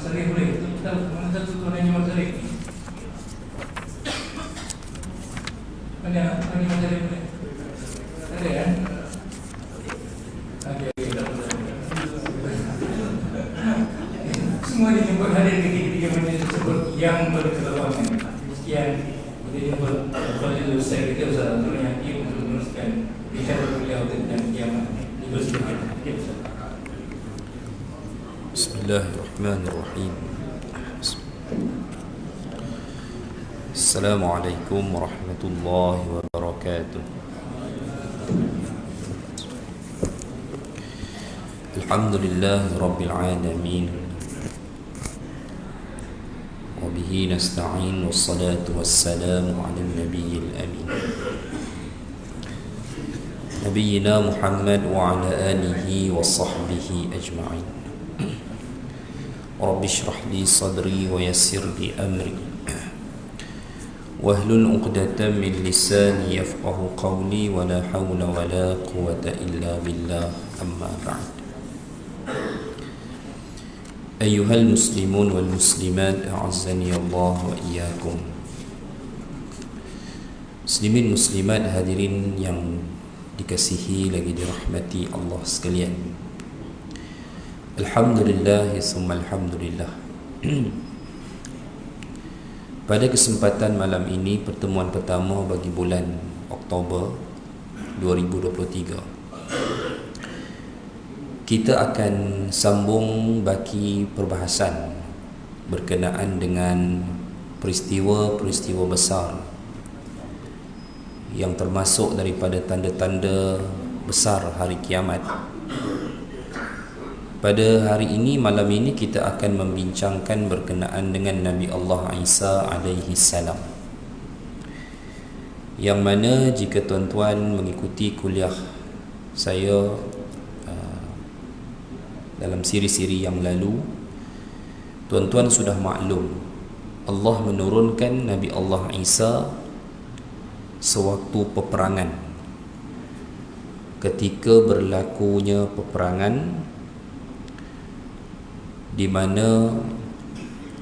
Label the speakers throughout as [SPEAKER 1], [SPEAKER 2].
[SPEAKER 1] Masari boleh? Kita mana satu tuannya Masari? Mana Masari boleh? Ada ya? Semua dijemput hadir ketika majlis tersebut yang berkeluarga. Sekian dijemput Fadil Ustaz kita Ustaz Abdul Hakim untuk meneruskan bicara beliau tentang kiamat.
[SPEAKER 2] Bismillahirrahmanirrahim. Assalamualaikum warahmatullahi wabarakatuh. Alhamdulillahi rabbil alamin. Wabihi nasta'in, wassalatu wassalamu ala nabiyil amin Nabiyyina Muhammad wa ala alihi wa sahbihi ajma'in. Rabbi shrah li sadri wa yassir li amri wahlul 'uqdatam min lisani yafqahu qawli wa la hawla wa la quwwata illa billah, amma ba'd. Ayyuhal muslimun wal muslimat, a'azzani Allah wa iyyakum. Muslimin muslimat hadirin yang dikasihi lagi dirahmati Allah sekalian. Alhamdulillah summa alhamdulillah. Pada kesempatan malam ini, pertemuan pertama bagi bulan Oktober 2023, kita akan sambung baki perbahasan berkenaan dengan peristiwa-peristiwa besar yang termasuk daripada tanda-tanda besar hari kiamat. Pada hari ini, malam ini, kita akan membincangkan berkenaan dengan Nabi Allah Isa alaihi salam, yang mana jika tuan-tuan mengikuti kuliah saya dalam siri-siri yang lalu, tuan-tuan sudah maklum Allah menurunkan Nabi Allah Isa sewaktu peperangan. Ketika berlakunya peperangan di mana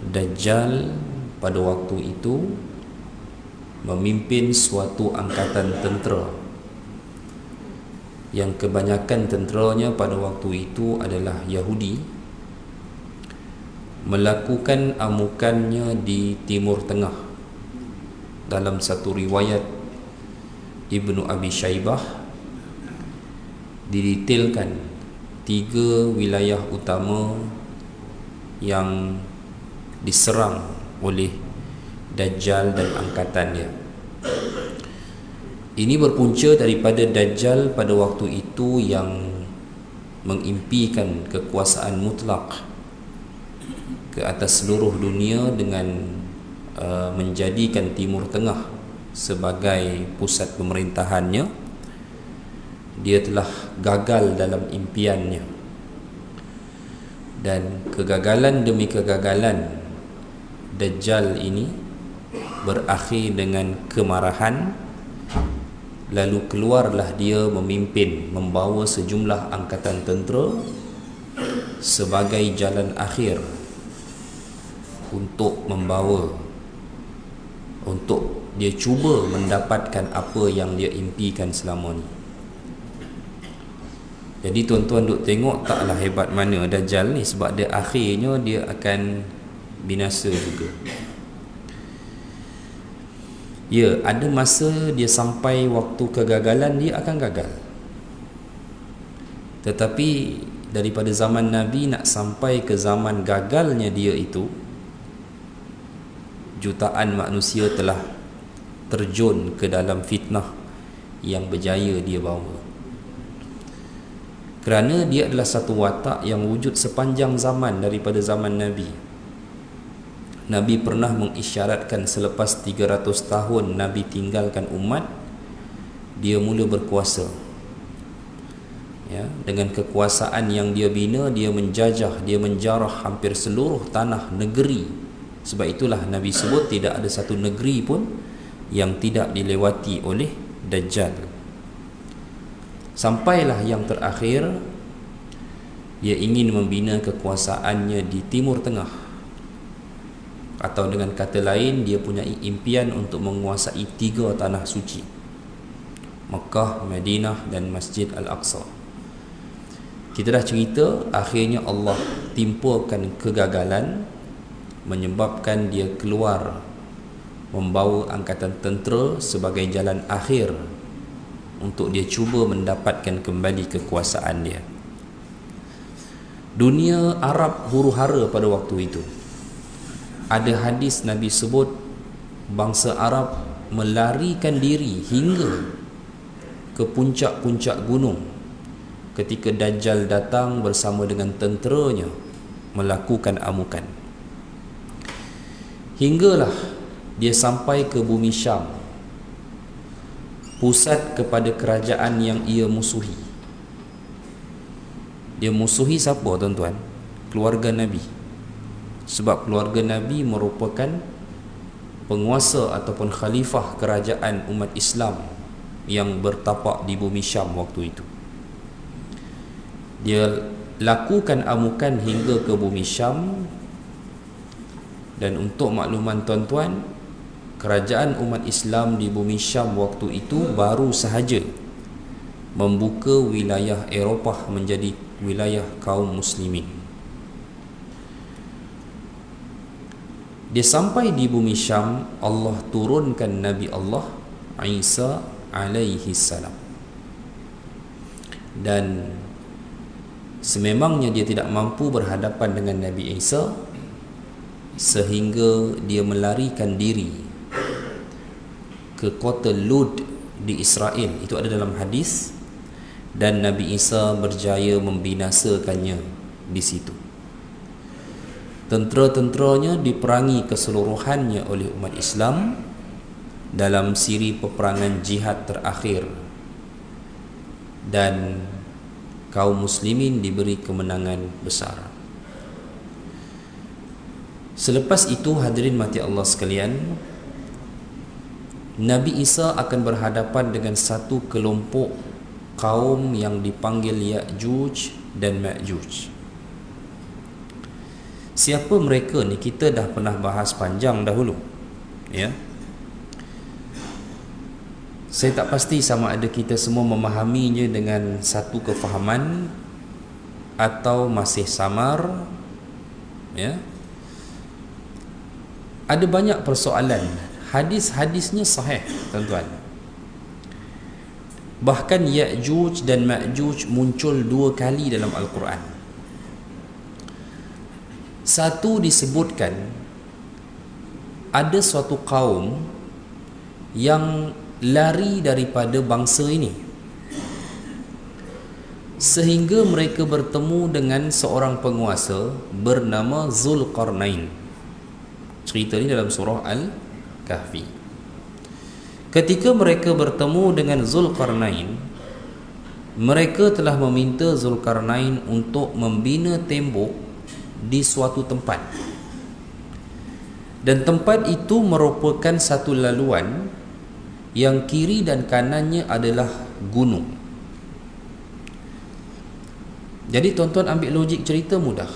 [SPEAKER 2] Dajjal pada waktu itu memimpin suatu angkatan tentera yang kebanyakan tenteranya pada waktu itu adalah Yahudi, melakukan amukannya di Timur Tengah. Dalam satu riwayat Ibnu Abi Syaibah didetailkan 3 wilayah utama yang diserang oleh Dajjal dan angkatannya. Ini berpunca daripada Dajjal pada waktu itu yang mengimpikan kekuasaan mutlak ke atas seluruh dunia dengan menjadikan Timur Tengah sebagai pusat pemerintahannya. Dia telah gagal dalam impiannya, dan kegagalan demi kegagalan Dajjal ini berakhir dengan kemarahan. Lalu keluarlah dia memimpin, membawa sejumlah angkatan tentera sebagai jalan akhir untuk dia cuba mendapatkan apa yang dia impikan selama ni. Jadi tuan-tuan duk tengok taklah hebat mana Dajjal ni, sebab dia akhirnya dia akan binasa juga. Ya, ada masa dia sampai waktu kegagalan, dia akan gagal. Tetapi daripada zaman Nabi nak sampai ke zaman gagalnya dia itu, jutaan manusia telah terjun ke dalam fitnah yang berjaya dia bawa. Kerana dia adalah satu watak yang wujud sepanjang zaman daripada zaman Nabi. Nabi pernah mengisyaratkan selepas 300 tahun Nabi tinggalkan umat, dia mula berkuasa. Ya, dengan kekuasaan yang dia bina, dia menjajah, dia menjarah hampir seluruh tanah negeri. Sebab itulah Nabi sebut tidak ada satu negeri pun yang tidak dilewati oleh Dajjal. Sampailah yang terakhir, dia ingin membina kekuasaannya di Timur Tengah. atau dengan kata lain dia punya impian untuk menguasai 3 tanah suci, Mekah, Madinah dan Masjid Al-Aqsa. Kita dah cerita, akhirnya Allah timpakan kegagalan, menyebabkan dia keluar membawa angkatan tentera sebagai jalan akhir untuk dia cuba mendapatkan kembali kekuasaan dia. Dunia Arab huru-hara pada waktu itu. Ada hadis Nabi sebut bangsa Arab melarikan diri hingga ke puncak-puncak gunung ketika Dajjal datang bersama dengan tenteranya melakukan amukan. Hinggalah dia sampai ke bumi Syam, pusat kepada kerajaan yang ia musuhi. Dia musuhi siapa tuan-tuan? Keluarga Nabi. Sebab keluarga Nabi merupakan penguasa ataupun khalifah kerajaan umat Islam yang bertapak di bumi Syam waktu itu. Dia lakukan amukan hingga ke bumi Syam. Dan untuk makluman tuan-tuan, kerajaan umat Islam di bumi Syam waktu itu baru sahaja membuka wilayah Eropah menjadi wilayah kaum muslimin. Dia sampai di bumi Syam, Allah turunkan Nabi Allah Isa alaihi salam. Dan sememangnya dia tidak mampu berhadapan dengan Nabi Isa, sehingga dia melarikan diri ke kota Lud di Israel. Itu ada dalam hadis. Dan Nabi Isa berjaya membinasakannya di situ. Tentera-tenteranya diperangi keseluruhannya oleh umat Islam dalam siri peperangan jihad terakhir, dan kaum muslimin diberi kemenangan besar. Selepas itu, hadirin mati Allah sekalian, Nabi Isa akan berhadapan dengan satu kelompok kaum yang dipanggil Ya'juj dan Ma'juj. Siapa mereka ni? Kita dah pernah bahas panjang dahulu, ya. Saya tak pasti sama ada kita semua memahaminya dengan satu kefahaman atau masih samar, ya. Ada banyak persoalan. Hadis-hadisnya sahih, tuan-tuan. Bahkan Ya'juj dan Ma'juj muncul 2 kali dalam Al-Quran. Satu disebutkan ada suatu kaum yang lari daripada bangsa ini, sehingga mereka bertemu dengan seorang penguasa bernama Zulqarnain. Cerita ini dalam surah Al-Kahfi. Ketika mereka bertemu dengan Zulqarnain, mereka telah meminta Zulqarnain untuk membina tembok di suatu tempat, dan tempat itu merupakan satu laluan yang kiri dan kanannya adalah gunung. Jadi tuan-tuan ambil logik cerita mudah.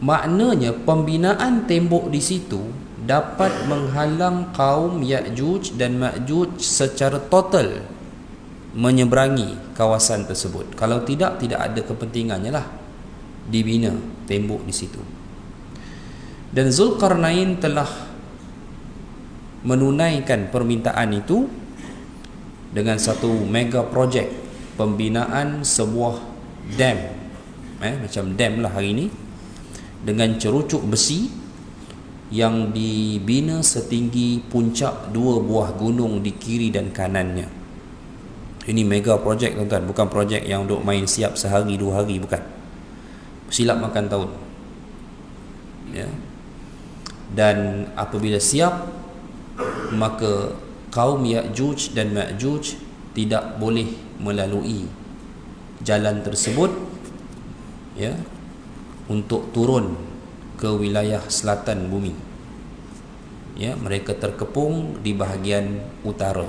[SPEAKER 2] Maknanya pembinaan tembok di situ dapat menghalang kaum Ya'juj dan Ma'juj secara total menyeberangi kawasan tersebut. Kalau tidak, tidak ada kepentingannya lah dibina tembok di situ. Dan Zulqarnain telah menunaikan permintaan itu dengan satu mega projek pembinaan sebuah dam, macam dam lah hari ini, dengan cerucuk besi yang dibina setinggi puncak 2 buah gunung di kiri dan kanannya. Ini mega projek, tuan-tuan, bukan projek yang duk main siap sehari 2 hari, bukan. Silap makan tahun, ya. Dan apabila siap, maka kaum Ya'juj dan Ma'juj tidak boleh melalui jalan tersebut, ya, untuk turun ke wilayah selatan bumi, ya. Mereka terkepung di bahagian utara.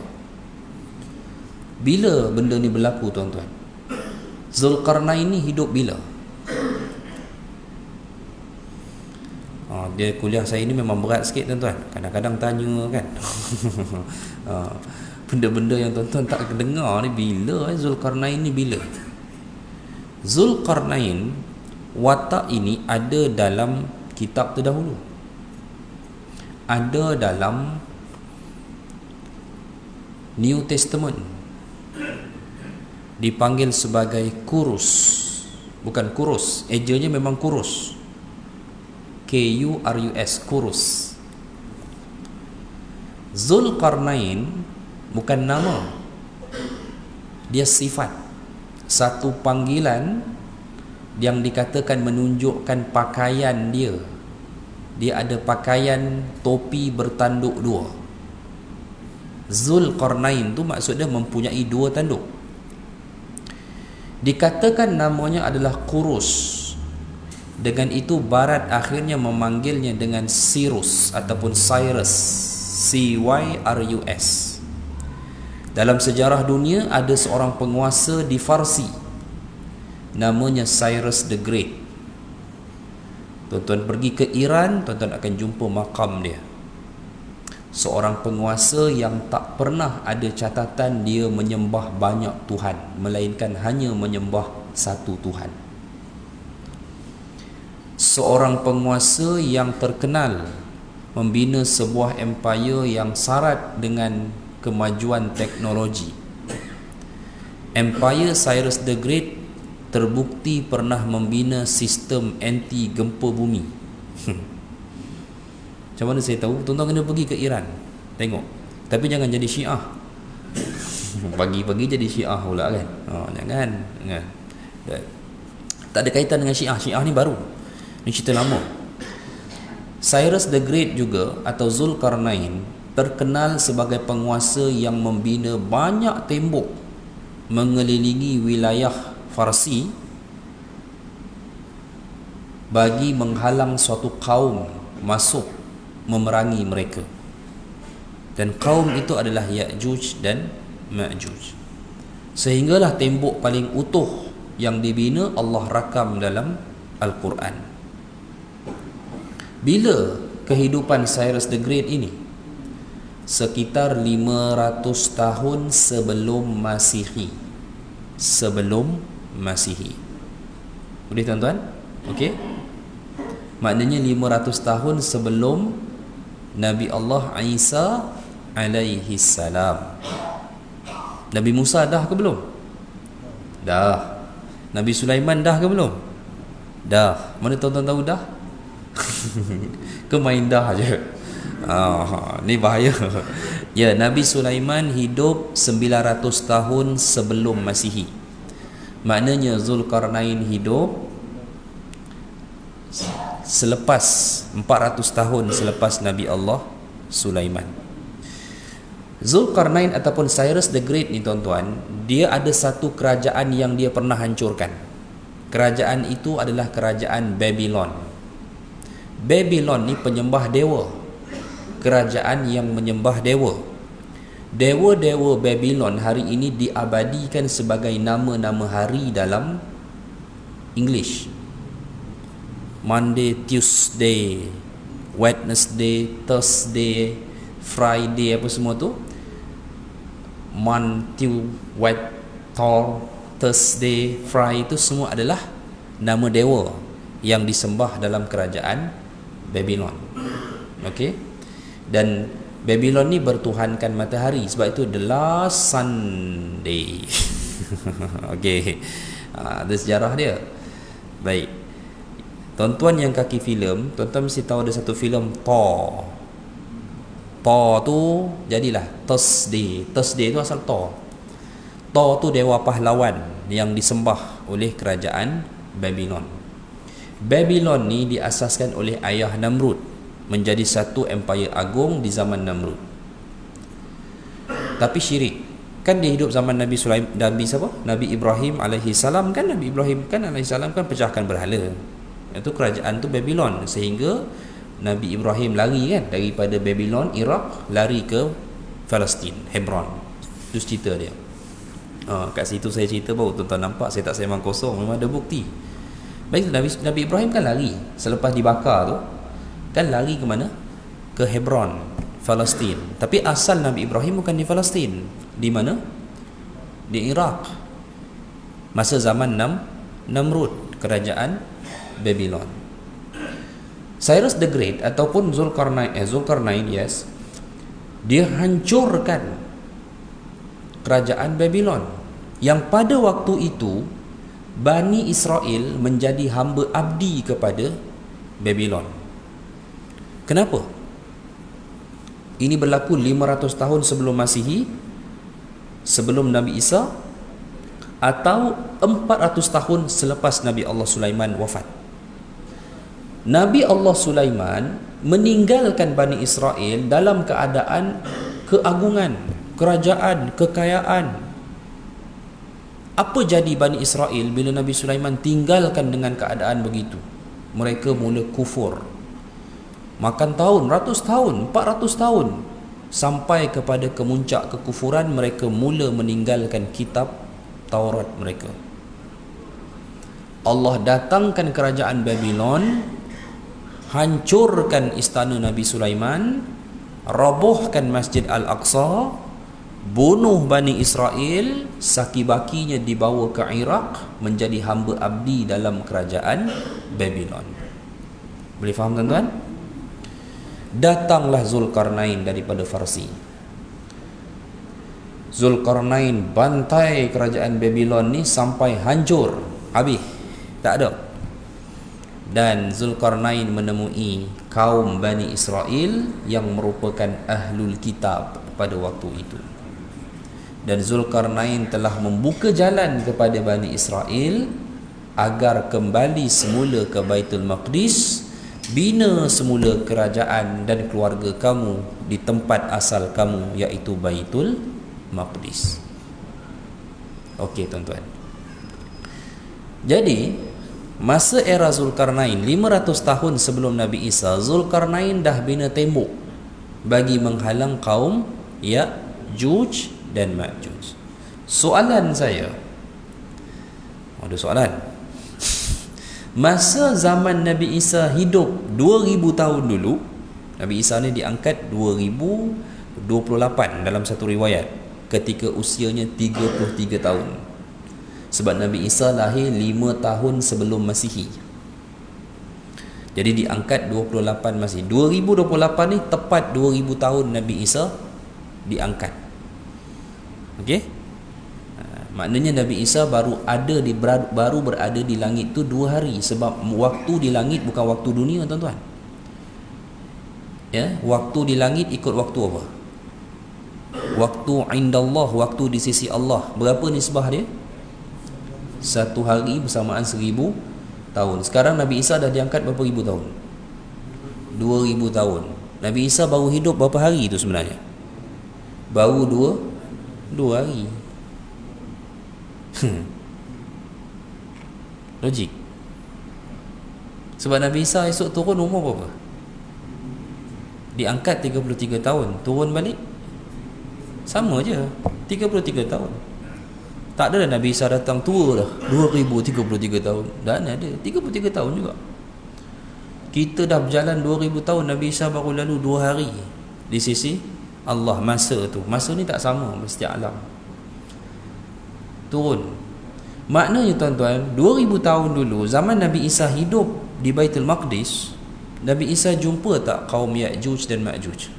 [SPEAKER 2] Bila benda ni berlaku, tuan-tuan? Zulqarnain ni hidup bila? Dia kuliah saya ni memang berat sikit tuan-tuan. Kadang-kadang tanya kan. Benda-benda yang tuan-tuan tak dengar ni bila Zulkarnain ni bila? Zulkarnain, watak ini ada dalam kitab terdahulu. Ada dalam New Testament. Dipanggil sebagai Kurus. Bukan Kurus, ejanya memang Kurus. Kurus, Kurus. Zulkarnain bukan nama, dia sifat, satu panggilan yang dikatakan menunjukkan pakaian dia. Dia ada pakaian topi bertanduk dua. Zulkarnain tu maksudnya mempunyai dua tanduk. Dikatakan namanya adalah Kurus. Dengan itu Barat akhirnya memanggilnya dengan Cyrus ataupun Cyrus, Cyrus. Dalam sejarah dunia ada seorang penguasa di Farsi, namanya Cyrus the Great. Tuan-tuan pergi ke Iran, tuan-tuan akan jumpa makam dia. Seorang penguasa yang tak pernah ada catatan dia menyembah banyak Tuhan, melainkan hanya menyembah satu Tuhan. Seorang penguasa yang terkenal membina sebuah empire yang syarat dengan kemajuan teknologi. Empire Cyrus the Great terbukti pernah membina sistem anti gempa bumi. Macam mana saya tahu? Tuan-tuan kena pergi ke Iran, tengok. Tapi jangan jadi Syiah. Pagi-pagi jadi Syiah pula kan. Jangan. Tak ada kaitan dengan Syiah. Syiah ni baru, ni cerita lama. Cyrus the Great juga atau Zulkarnain terkenal sebagai penguasa yang membina banyak tembok mengelilingi wilayah Farsi bagi menghalang suatu kaum masuk memerangi mereka. Dan kaum itu adalah Ya'juj dan Ma'juj. Sehinggalah tembok paling utuh yang dibina Allah rakam dalam Al-Quran. Bila kehidupan Cyrus the Great ini? Sekitar 500 tahun sebelum Masihi. Sebelum Masihi. Boleh tuan-tuan? Okey? Maknanya 500 tahun sebelum Nabi Allah Isa alaihi salam. Nabi Musa dah ke belum? Dah. Nabi Sulaiman dah ke belum? Dah. Mana tuan-tuan tahu dah? Ke main dah je? Ni bahaya. Ya, Nabi Sulaiman hidup 900 tahun sebelum Masihi. Maknanya Zulkarnain hidup selepas 400 tahun selepas Nabi Allah Sulaiman. Zulkarnain ataupun Cyrus the Great ni tuan-tuan, dia ada satu kerajaan yang dia pernah hancurkan. Kerajaan itu adalah kerajaan Babylon. Babylon ni penyembah dewa. Kerajaan yang menyembah dewa. Dewa-dewa Babylon hari ini diabadikan sebagai nama-nama hari dalam English. Monday, Tuesday, Wednesday, Thursday, Friday, apa semua tu. Monday, Thursday, Friday itu semua adalah nama dewa yang disembah dalam kerajaan Babylon. Okey. Dan Babylon ni bertuhankan matahari, sebab itu the last Sunday. Okey. Ada sejarah dia. Baik. Tuan-tuan yang kaki filem, tuan-tuan mesti tahu ada satu filem Thor. Thor tu jadilah Thursday. Thursday tu asal Thor. Thor tu dewa pahlawan yang disembah oleh kerajaan Babylon. Babylon ni diasaskan oleh ayah Namrud, menjadi satu empire agung di zaman Namrud. Tapi syirik. Kan dia hidup zaman Nabi Sulaiman, Nabi siapa? Nabi Ibrahim alaihi salam kan. Nabi Ibrahim kan alaihi salam kan pecahkan berhala. Itu kerajaan tu Babylon, sehingga Nabi Ibrahim lari kan daripada Babylon, Iraq, lari ke Palestin, Hebron. Itu cerita dia. Kat situ saya cerita baru tuan-tuan nampak saya tak sembang kosong, memang ada bukti. Baik, Nabi Ibrahim kan lari selepas dibakar tu. Kan lari ke mana? Ke Hebron, Palestin. Tapi asal Nabi Ibrahim bukan di Palestin. Di mana? Di Iraq. Masa zaman Namrud, kerajaan Babylon. Cyrus the Great ataupun Zulkarnain, yes, dia hancurkan kerajaan Babylon yang pada waktu itu Bani Israel menjadi hamba abdi kepada Babylon. Kenapa? Ini berlaku 500 tahun sebelum Masihi, sebelum Nabi Isa, atau 400 tahun selepas Nabi Allah Sulaiman wafat. Nabi Allah Sulaiman meninggalkan Bani Israel dalam keadaan keagungan, kerajaan, kekayaan. Apa jadi Bani Israel bila Nabi Sulaiman tinggalkan dengan keadaan begitu? Mereka mula kufur. Makan tahun, ratus tahun, 400 tahun, sampai kepada kemuncak kekufuran. Mereka mula meninggalkan kitab Taurat mereka. Allah datangkan kerajaan Babylon, hancurkan istana Nabi Sulaiman, robohkan Masjid Al-Aqsa, bunuh Bani Israel, saki-bakinya dibawa ke Iraq menjadi hamba abdi dalam kerajaan Babylon. Boleh faham tuan-tuan? Datanglah Zulkarnain daripada Farsi. Zulkarnain bantai kerajaan Babylon ni sampai hancur, habis, tak ada. Dan Zulkarnain menemui kaum Bani Israel yang merupakan ahlul kitab pada waktu itu. Dan Zulkarnain telah membuka jalan kepada Bani Israel agar kembali semula ke Baitul Maqdis, bina semula kerajaan dan keluarga kamu di tempat asal kamu, iaitu Baitul Maqdis. Okey tuan-tuan. Jadi masa era Zulkarnain 500 tahun sebelum Nabi Isa, Zulkarnain dah bina tembok bagi menghalang kaum Ya'juj dan Ma'juj. Soalan saya, ada soalan. Masa zaman Nabi Isa hidup 2000 tahun dulu, Nabi Isa ni diangkat 2028 dalam satu riwayat, ketika usianya 33 tahun. Sebab Nabi Isa lahir 5 tahun sebelum Masihi. Jadi diangkat 28 Masihi. 2028 ni tepat 2000 tahun Nabi Isa diangkat. Okey? Maknanya Nabi Isa baru berada di langit tu 2 hari. Sebab waktu di langit bukan waktu dunia tuan-tuan. Ya, waktu di langit ikut waktu apa? Waktu indallah, waktu di sisi Allah. Berapa nisbah dia? 1 hari bersamaan 1000 tahun. Sekarang Nabi Isa dah diangkat berapa ribu tahun? 2000 tahun. Nabi Isa baru hidup berapa hari itu sebenarnya? Baru 2 hari. Logik. Sebab Nabi Isa esok turun umur berapa? Diangkat 33 tahun, turun balik sama je, 33 tahun. Tak ada Nabi Isa datang tua dah 2033 tahun. Dan ada 33 tahun juga. Kita dah berjalan 2000 tahun, Nabi Isa baru lalu 2 hari di sisi Allah. Masa ni tak sama setiap alam. Turun. Maknanya tuan-tuan, 2000 tahun dulu zaman Nabi Isa hidup di Baitul Maqdis, Nabi Isa jumpa tak kaum Ya'juj dan Ma'juj?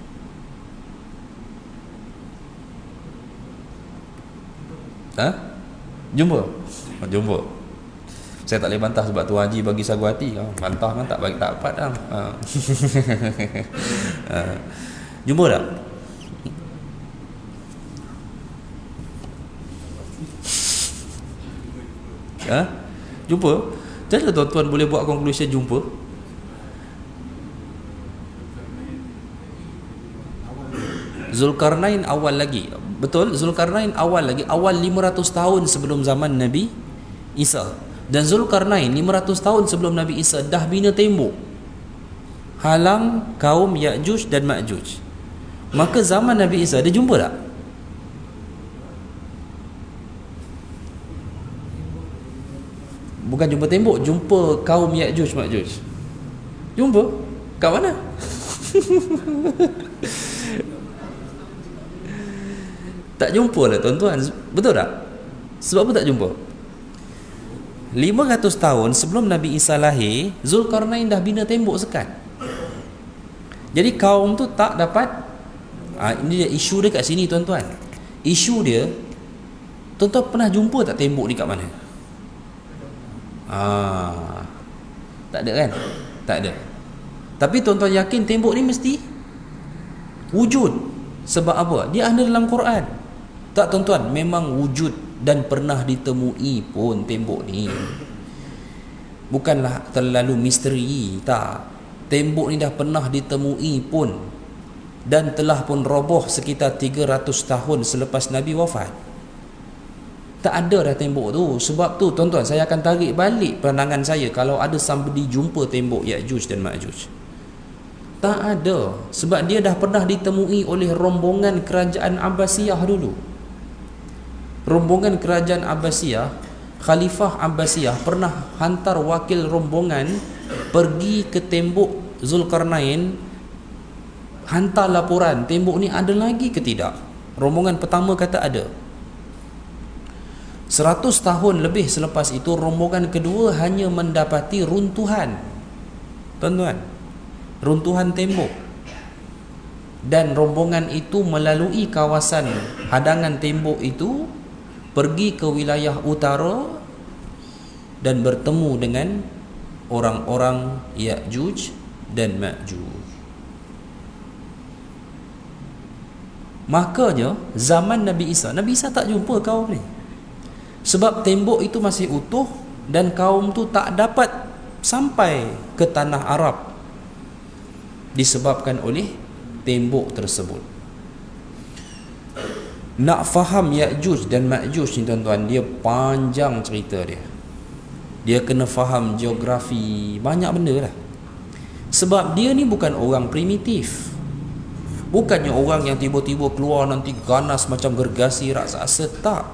[SPEAKER 2] Jumpa? Jumpa. Saya tak boleh bantah sebab tu Haji bagi sagu hati. Bantah kan tak bagi, tak dapat dah. Jumpa tak? Jumpa? Macam mana tuan-tuan boleh buat conclusion jumpa? Zulkarnain awal lagi. Betul, Zulkarnain awal lagi. Awal 500 tahun sebelum zaman Nabi Isa. Dan Zulkarnain 500 tahun sebelum Nabi Isa dah bina tembok halang kaum Ya'juj dan Ma'juj. Maka zaman Nabi Isa dia jumpa tak? Bukan jumpa tembok, jumpa kaum Ya'juj Ma'juj. Jumpa? Kat mana? Tak jumpa lah tuan-tuan. Betul tak? Sebab apa tak jumpa? 500 tahun sebelum Nabi Isa lahir, Zulkarnain dah bina tembok sekat. Jadi kaum tu tak dapat. Ini dia isu dia kat sini tuan-tuan. Isu dia, tuan-tuan pernah jumpa tak tembok ni kat mana? Tak ada kan? Tak ada. Tapi tuan-tuan yakin tembok ni mesti wujud. Sebab apa? Dia ada dalam Quran. Tak tuan-tuan, memang wujud dan pernah ditemui pun tembok ni. Bukanlah terlalu misteri, tak. Tembok ni dah pernah ditemui pun, dan telah pun roboh sekitar 300 tahun selepas Nabi wafat. Tak ada dah tembok tu. Sebab tu tuan-tuan, saya akan tarik balik pandangan saya kalau ada somebody jumpa tembok Ya'juj dan Ma'juj. Tak ada. Sebab dia dah pernah ditemui oleh rombongan kerajaan Abbasiyah dulu. Rombongan kerajaan Abbasiyah, Khalifah Abbasiyah pernah hantar wakil rombongan pergi ke tembok Zulkarnain, hantar laporan, tembok ni ada lagi ke tidak? Rombongan pertama kata ada. 100 tahun lebih selepas itu, rombongan kedua hanya mendapati runtuhan. Tuan-tuan, runtuhan tembok. Dan rombongan itu melalui kawasan hadangan tembok itu, pergi ke wilayah utara dan bertemu dengan orang-orang Ya'juj dan Ma'juj. Makanya zaman Nabi Isa tak jumpa kaum ni. Sebab tembok itu masih utuh dan kaum tu tak dapat sampai ke tanah Arab disebabkan oleh tembok tersebut. Nak faham Ya'juj dan Ma'juj ni tuan-tuan, dia panjang cerita dia. Dia kena faham geografi, banyak benda lah. Sebab dia ni bukan orang primitif. Bukannya orang yang tiba-tiba keluar nanti ganas macam gergasi raksasa, tak.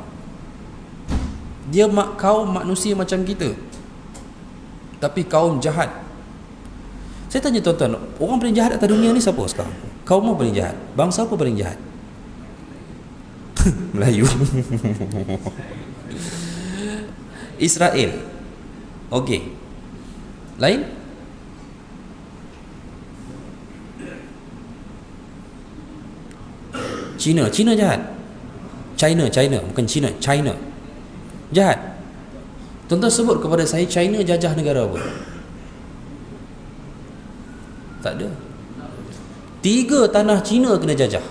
[SPEAKER 2] Dia kaum manusia macam kita, tapi kaum jahat. Saya tanya tuan-tuan, orang paling jahat atas dunia ni siapa sekarang? Kaum apa paling jahat? Bangsa apa paling jahat? Melayu. Israel. Okey. Lain? China jahat. China bukan China, China. Jahat. Tuan-tuan sebut kepada saya, China jajah negara apa? Tak ada. 3 tanah China kena jajah.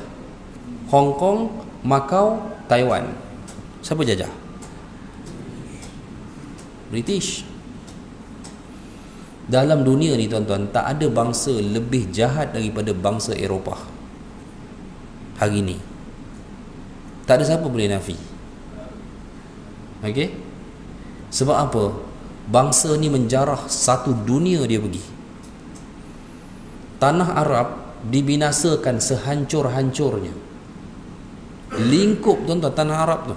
[SPEAKER 2] Hong Kong, Macau, Taiwan. Siapa jajah? British. Dalam dunia ni tuan-tuan, tak ada bangsa lebih jahat daripada bangsa Eropah hari ni. Tak ada siapa boleh nafi. Okey? Sebab apa? Bangsa ni menjarah satu dunia dia pergi. Tanah Arab dibinasakan sehancur-hancurnya. Lingkup tuan-tuan tanah Arab tu,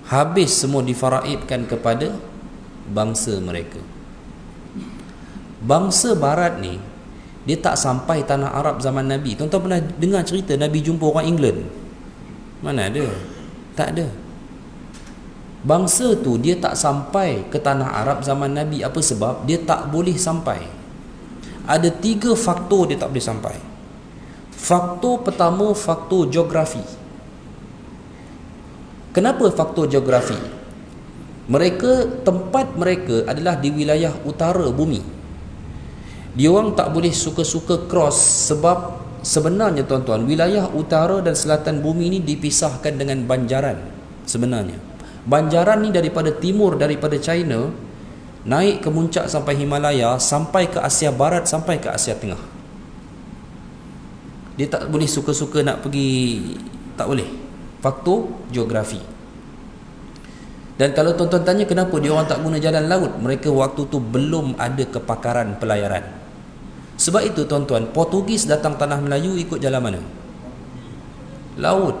[SPEAKER 2] habis semua difaraidkan kepada bangsa mereka. Bangsa barat ni, dia tak sampai tanah Arab zaman Nabi. Tuan-tuan pernah dengar cerita Nabi jumpa orang England? Mana ada? Tak ada. Bangsa tu dia tak sampai ke tanah Arab zaman Nabi. Apa sebab? Dia tak boleh sampai. Ada 3 faktor dia tak boleh sampai. Faktor pertama, faktor geografi. Kenapa faktor geografi? Tempat mereka adalah di wilayah utara bumi. Diorang tak boleh suka-suka cross, sebab sebenarnya tuan-tuan, wilayah utara dan selatan bumi ni dipisahkan dengan banjaran. Sebenarnya banjaran ni daripada timur, daripada China, naik ke muncak sampai Himalaya, sampai ke Asia Barat, sampai ke Asia Tengah. Dia tak boleh suka-suka nak pergi, tak boleh. Faktor geografi. Dan kalau tuan-tuan tanya kenapa dia orang tak guna jalan laut, mereka waktu tu belum ada kepakaran pelayaran. Sebab itu tuan-tuan, Portugis datang tanah Melayu ikut jalan mana? Laut.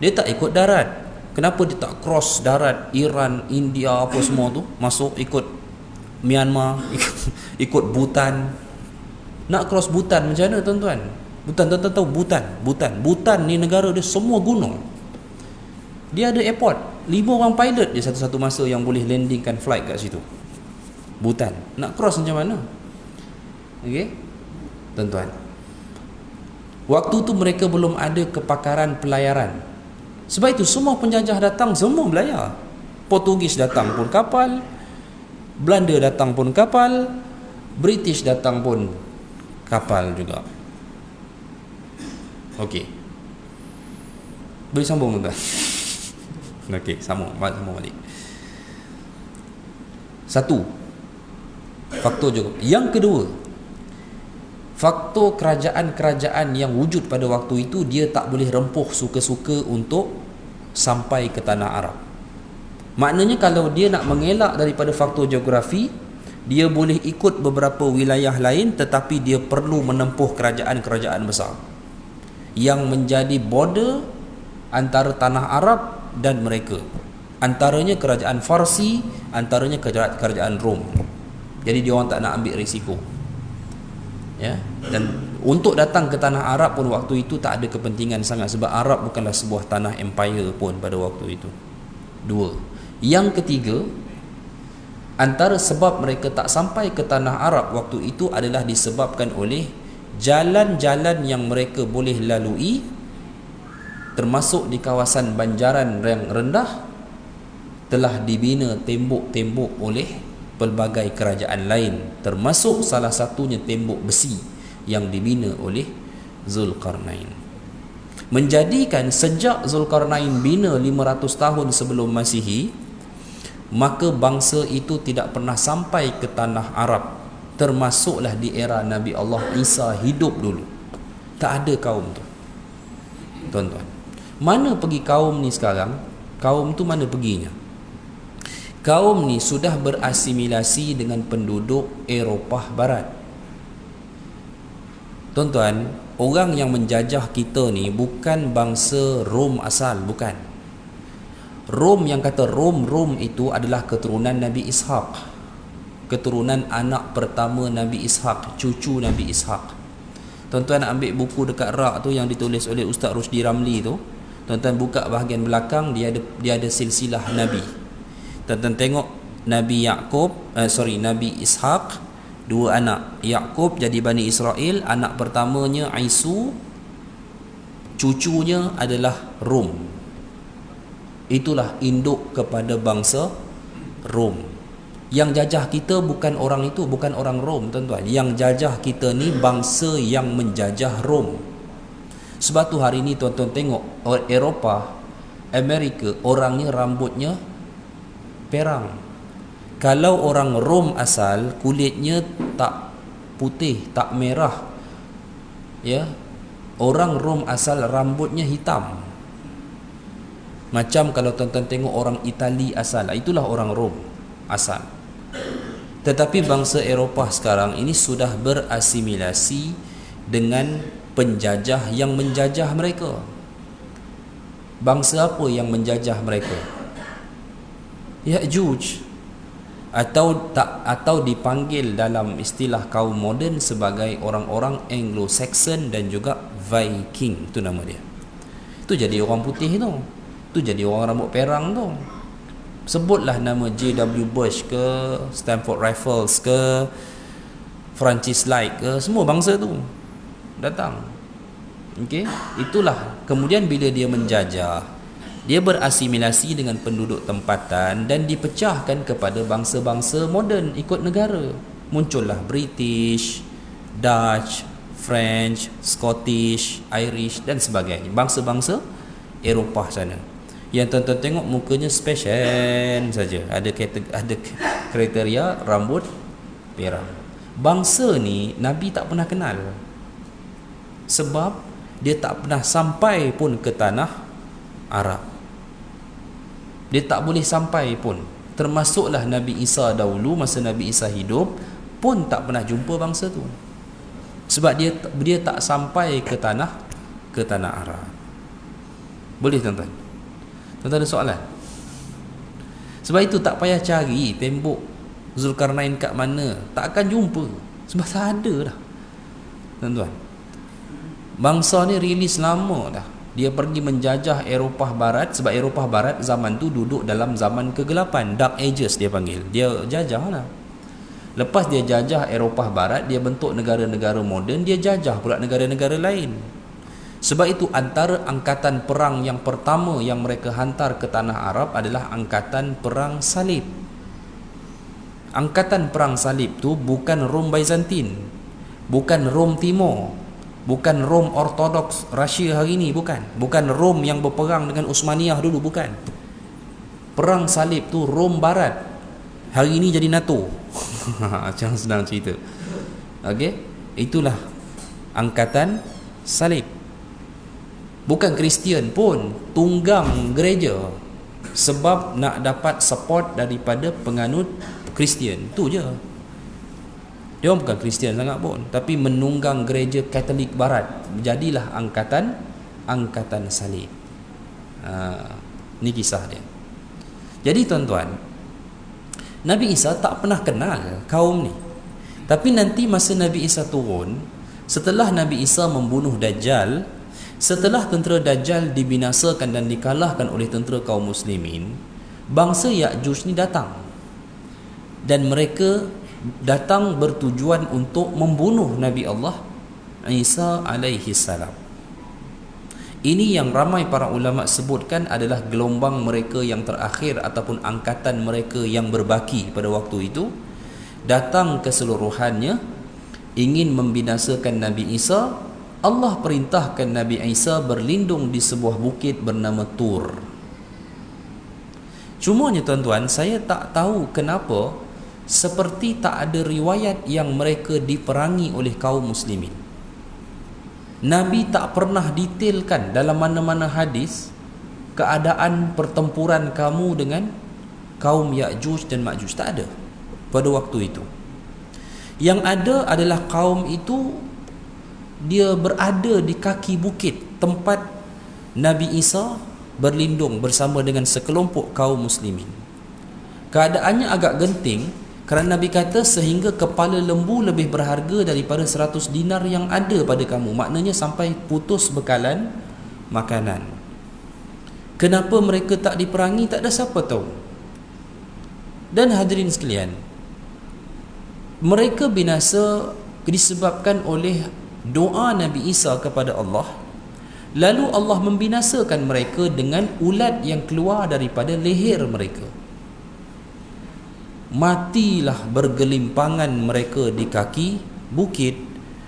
[SPEAKER 2] Dia tak ikut darat. Kenapa dia tak cross darat Iran, India apa semua tu, masuk ikut Myanmar, ikut Bhutan? Nak cross Bhutan macam mana tuan-tuan? Tuan-tuan tahu Bhutan ni negara dia semua gunung. Dia ada airport, 5 orang pilot dia satu-satu masa yang boleh landingkan flight kat situ. Bhutan. Nak cross macam mana? Okey, tuan-tuan. Waktu tu mereka belum ada kepakaran pelayaran. Sebab itu semua penjajah datang semua belayar. Portugis datang pun kapal, Belanda datang pun kapal, British datang pun kapal juga. Okey, boleh sambung tuan? Okey, sambung balik. Satu, faktor juga. Yang kedua, faktor kerajaan-kerajaan yang wujud pada waktu itu, dia tak boleh rempuh suka-suka untuk sampai ke tanah Arab. Maknanya kalau dia nak mengelak daripada faktor geografi, dia boleh ikut beberapa wilayah lain, tetapi dia perlu menempuh kerajaan-kerajaan besar yang menjadi border antara tanah Arab dan mereka. Antaranya kerajaan Farsi, antaranya kerajaan Rom. Jadi dia orang tak nak ambil risiko. Ya, dan untuk datang ke tanah Arab pun waktu itu tak ada kepentingan sangat, sebab Arab bukanlah sebuah tanah empire pun pada waktu itu. Dua. Yang ketiga, antara sebab mereka tak sampai ke tanah Arab waktu itu adalah disebabkan oleh jalan-jalan yang mereka boleh lalui, termasuk di kawasan banjaran yang rendah, telah dibina tembok-tembok oleh pelbagai kerajaan lain, termasuk salah satunya tembok besi yang dibina oleh Zulkarnain. Menjadikan sejak Zulkarnain bina 500 tahun sebelum Masihi, maka bangsa itu tidak pernah sampai ke tanah Arab, termasuklah di era Nabi Allah Isa hidup dulu. Tak ada kaum tu, tuan-tuan. Mana pergi kaum ni sekarang? Kaum tu mana perginya? Kaum ni sudah berasimilasi dengan penduduk Eropah Barat. Tuan-tuan, orang yang menjajah kita ni bukan bangsa Rom asal, bukan. Rom yang kata Rom itu adalah keturunan Nabi Ishaq, keturunan anak pertama Nabi Ishaq, cucu Nabi Ishaq. Tuan-tuan nak ambil buku dekat rak tu yang ditulis oleh Ustaz Rusdi Ramli tu, tuan-tuan buka bahagian belakang, dia ada silsilah Nabi. Tuan-tuan tengok Nabi Nabi Ishaq, dua anak. Yaqub jadi Bani Israel, anak pertamanya Isu, cucunya adalah Rom. Itulah induk kepada bangsa Rom. Yang jajah kita bukan orang itu, bukan orang Rom, tuan-tuan. Yang jajah kita ni bangsa yang menjajah Rom. Sebab tu hari ni tuan-tuan tengok Eropah, Amerika, orangnya rambutnya perang. Kalau orang Rom asal, kulitnya tak putih, tak merah. Ya. Orang Rom asal rambutnya hitam. Macam kalau tuan-tuan tengok orang Itali asal, itulah orang Rom asal. Tetapi bangsa Eropah sekarang ini sudah berasimilasi dengan penjajah yang menjajah mereka. Bangsa apa yang menjajah mereka? Ya'juj, atau dipanggil dalam istilah kaum moden sebagai orang-orang Anglo-Saxon dan juga Viking, itu nama dia. Itu jadi orang putih tu. Tu jadi orang rambut perang tu. Sebutlah nama J.W. Bush ke, Stanford Rifles ke, Francis Light ke, semua bangsa tu datang. Okey, itulah kemudian bila dia menjajah, dia berasimilasi dengan penduduk tempatan dan dipecahkan kepada bangsa-bangsa moden ikut negara. Muncullah British, Dutch, French, Scottish, Irish dan sebagainya, bangsa-bangsa Eropah sana. Yang tuan-tuan tengok mukanya special saja, ada kriteria rambut perang. Bangsa ni Nabi tak pernah kenal, sebab dia tak pernah sampai pun ke tanah Arab. Dia tak boleh sampai pun. Termasuklah Nabi Isa dahulu, masa Nabi Isa hidup pun tak pernah jumpa bangsa tu, sebab dia tak sampai ke tanah Arab. Boleh tuan-tuan? Tuan-tuan ada soalan? Sebab itu tak payah cari tembok Zulkarnain kat mana, tak akan jumpa, sebab tak ada dah. tuan-tuan. Bangsa ni rilis lama dah. Dia pergi menjajah Eropah Barat, sebab Eropah Barat zaman tu duduk dalam zaman kegelapan, Dark Ages dia panggil. Dia jajah lah. Lepas dia jajah Eropah Barat, dia bentuk negara-negara moden, dia jajah pula negara-negara lain. Sebab itu antara angkatan perang yang pertama yang mereka hantar ke tanah Arab adalah angkatan perang salib. Angkatan perang salib tu bukan Rom Byzantin, bukan Rom Timur, bukan Rom Ortodoks Rusia hari ni, bukan Rom yang berperang dengan Uthmaniyah dulu, bukan. Perang salib tu Rom Barat, hari ni jadi NATO. Jangan senang cerita. Okey, itulah angkatan salib. Bukan Kristian pun, tunggang gereja, sebab nak dapat support daripada penganut Kristian. Tu je. Dia orang bukan Kristian sangat pun, tapi menunggang gereja Katolik Barat. Jadilah angkatan salib. Ni kisah dia. Jadi tuan-tuan, Nabi Isa tak pernah kenal kaum ni. Tapi nanti masa Nabi Isa turun, setelah Nabi Isa membunuh Dajjal, setelah tentera Dajjal dibinasakan dan dikalahkan oleh tentera kaum muslimin, bangsa Ya'juj ni datang. Dan mereka datang bertujuan untuk membunuh Nabi Allah Isa alaihi salam. Ini yang ramai para ulama sebutkan adalah gelombang mereka yang terakhir ataupun angkatan mereka yang berbaki pada waktu itu, datang keseluruhannya ingin membinasakan Nabi Isa. Allah perintahkan Nabi Isa berlindung di sebuah bukit bernama Tur. Cumanya tuan-tuan, saya tak tahu kenapa seperti tak ada riwayat yang mereka diperangi oleh kaum muslimin. Nabi tak pernah detailkan dalam mana-mana hadis keadaan pertempuran kamu dengan kaum Ya'juj dan Ma'juj. Tak ada pada waktu itu. Yang ada adalah kaum itu dia berada di kaki bukit tempat Nabi Isa berlindung bersama dengan sekelompok kaum muslimin. Keadaannya agak genting kerana Nabi kata sehingga kepala lembu lebih berharga daripada 100 dinar yang ada pada kamu. Maknanya sampai putus bekalan makanan. Kenapa mereka tak diperangi, tak ada siapa tahu. Dan hadirin sekalian, mereka binasa disebabkan oleh doa Nabi Isa kepada Allah. Lalu Allah membinasakan mereka dengan ulat yang keluar daripada leher mereka. Matilah bergelimpangan mereka di kaki bukit,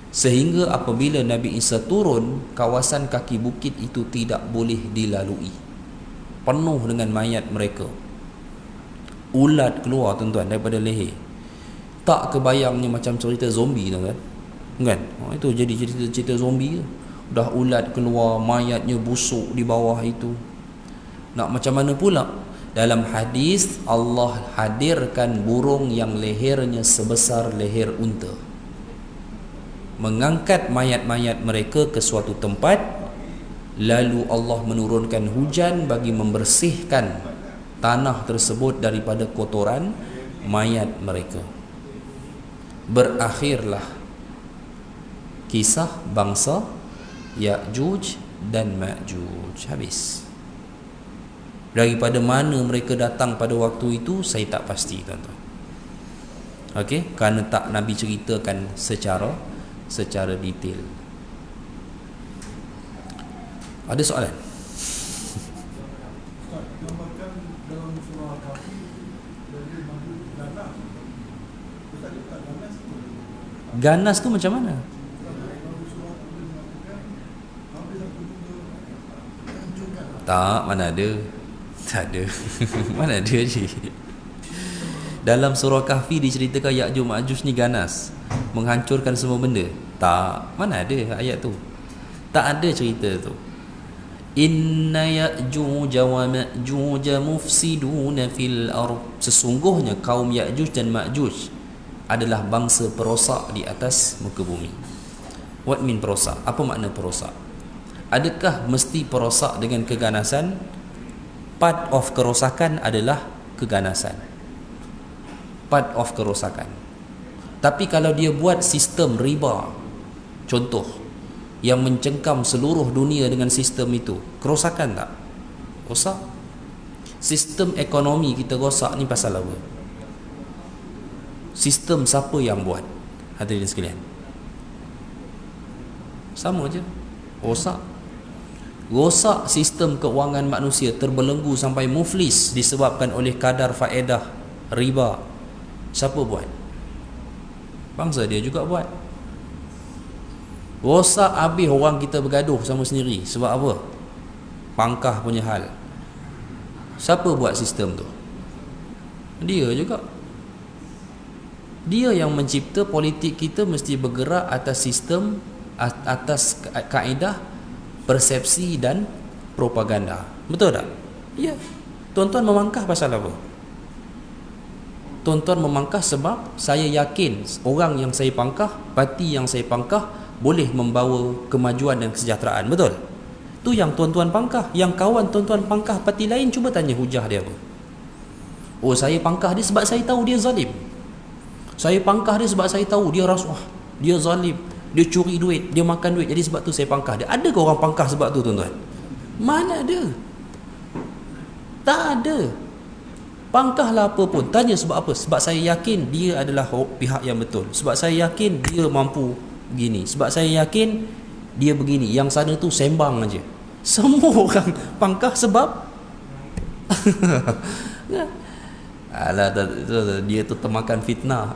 [SPEAKER 2] sehingga apabila Nabi Isa turun, kawasan kaki bukit itu tidak boleh dilalui, penuh dengan mayat mereka. Ulat keluar tuan-tuan daripada leher. Tak kebayangnya macam cerita zombie tuan-tuan, kan? Itu jadi cerita zombie ke? Dah ulat keluar, mayatnya busuk di bawah itu. Nak macam mana pula? Dalam hadis Allah hadirkan burung yang lehernya sebesar leher unta, mengangkat mayat-mayat mereka ke suatu tempat, lalu Allah menurunkan hujan bagi membersihkan tanah tersebut daripada kotoran mayat mereka. Berakhirlah kisah bangsa Ya'juj dan Ma'juj. Habis. Daripada mana mereka datang pada waktu itu, saya tak pasti tuan-tuan. Okey, kerana tak Nabi ceritakan secara detail. Ada soalan? Ganas tu macam mana? Tak, mana ada. Tak ada. Mana ada je. Dalam surah Kahfi diceritakan Ya'juj Ma'juj ni ganas, menghancurkan semua benda. Tak, mana ada ayat tu. Tak ada cerita tu. Inna Ya'juj wa Ma'juj mufsiduna fil ardh. Sesungguhnya kaum Ya'juj dan Ma'juj adalah bangsa perosak di atas muka bumi. What mean perosak? Apa makna perosak? Adakah mesti perosak dengan keganasan? Part of kerosakan adalah keganasan. Part of kerosakan. Tapi kalau dia buat sistem riba, contoh, yang mencengkam seluruh dunia dengan sistem itu, kerosakan tak? Rosak. Sistem ekonomi kita rosak ni pasal apa? Sistem siapa yang buat? Hadirin sekalian, sama je, rosak. Rosak sistem keuangan manusia, terbelenggu sampai muflis disebabkan oleh kadar faedah riba. Siapa buat? Bangsa dia juga buat. Rosak habis, orang kita bergaduh sama sendiri. Sebab apa? Pangkah punya hal. Siapa buat sistem tu? Dia juga. Dia yang mencipta politik kita mesti bergerak atas sistem, atas kaedah persepsi dan propaganda. Betul tak? Ya. Tuan-tuan memangkah pasal apa? Tuan-tuan memangkah sebab saya yakin orang yang saya pangkah, parti yang saya pangkah boleh membawa kemajuan dan kesejahteraan. Betul? Tu yang tuan-tuan pangkah. Yang kawan tuan-tuan pangkah parti lain, cuba tanya hujah dia apa. Oh, saya pangkah dia sebab saya tahu dia zalim. Saya pangkah dia sebab saya tahu dia rasuah, dia zalim, dia curi duit, dia makan duit, jadi sebab tu saya pangkah dia. Adakah orang pangkah sebab tu, tuan-tuan? Mana ada? Tak ada. Pangkahlah apa pun, tanya sebab apa? Sebab saya yakin dia adalah pihak yang betul, sebab saya yakin dia mampu begini, sebab saya yakin dia begini. Yang sana tu sembang aja. Semua orang pangkah sebab alah, dia tu termakan fitnah.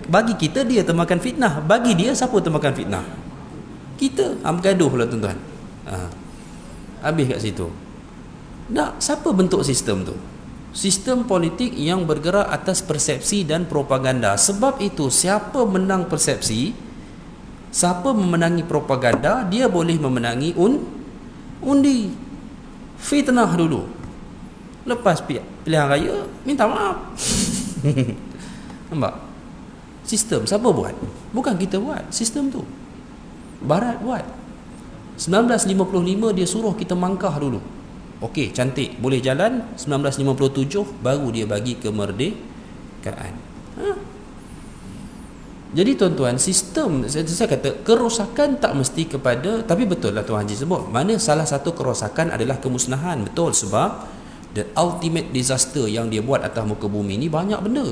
[SPEAKER 2] Bagi kita dia termakan fitnah, bagi dia siapa termakan fitnah? Kita. Bergaduh pula, tuan-tuan. Habis kat situ. Tak, siapa bentuk sistem tu? Sistem politik yang bergerak atas persepsi dan propaganda. Sebab itu siapa menang persepsi, siapa memenangi propaganda, dia boleh memenangi undi. Fitnah dulu, lepas pilihan raya minta maaf. Nampak? Sistem siapa buat? Bukan kita buat. Sistem tu Barat buat. 1955 dia suruh kita mangkah dulu. Okey, cantik, boleh jalan. 1957 baru dia bagi kemerdekaan. Jadi tuan-tuan, sistem, saya kata kerosakan tak mesti kepada, tapi betul lah Tuan Haji sebut, mana salah satu kerosakan adalah kemusnahan. Betul, sebab the ultimate disaster yang dia buat atas muka bumi ni banyak benda,